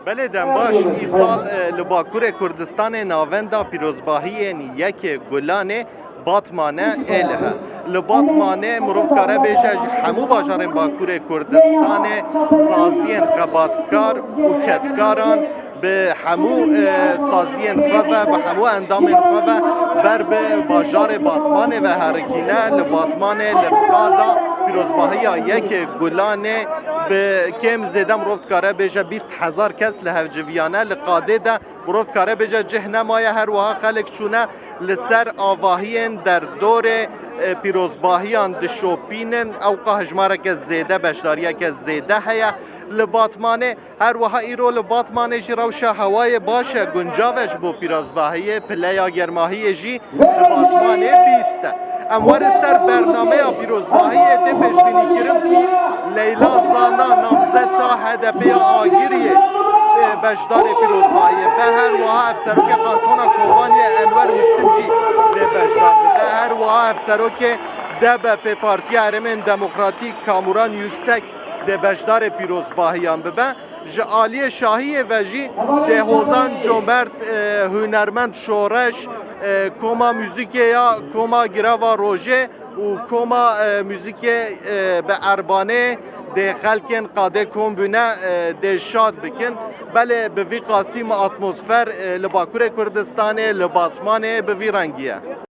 بله دنباش ای سال لباکور کردستان ناوندا پیروزباهی یک گلانه باتمانه اله لباتمانه مروف کاره بیشه همو باجارن باکور کردستان سازین خباتکار و کتکاران به همو سازین خواه به همو اندام خواه بر به باجار باتمانه و هرکینه لباتمانه لبقادا پیروزباهی یک گلانه به کم زدم رفت کاره بیشه 20,000 کس لهفجویانه لقاده ده رفت کاره بیشه جهنمایه هر وها خلق چونه لسر آواهین در دور پیروزباهیان دشوپینن او قهجماره که زیده بشداریه که زیده هیا لباتمانه هر وها ایرو لباتمانه جی روشا هوای باشه گنجاوش بو پیروزباهی پلیا گرماهی جی لباتمانه بیسته اموار سر برنامه پیروزباهی ده پیشبینی کرم که لیلا زانا نامزد تا هدپی آگیریه بشدار پیروزباهی به هر وها افسروک قانتونا کوانی انور مستمجی به بشدار به هر وها افسروک ده به پارتی ارمن دموکراتیک کاموران yüksek ده بشدار پیروزباهیان ببه جعالی شاهی و جی ده هوزان جنبرت هنرمند شورش کما موزیک یا کما گراوا روژه و کما موزیک به اربانه ده خلکن قاده کمبونه ده شاد بکن بله به وی قاسم اتمسفر لباکور کردستان لباتمانه به وی رنگیه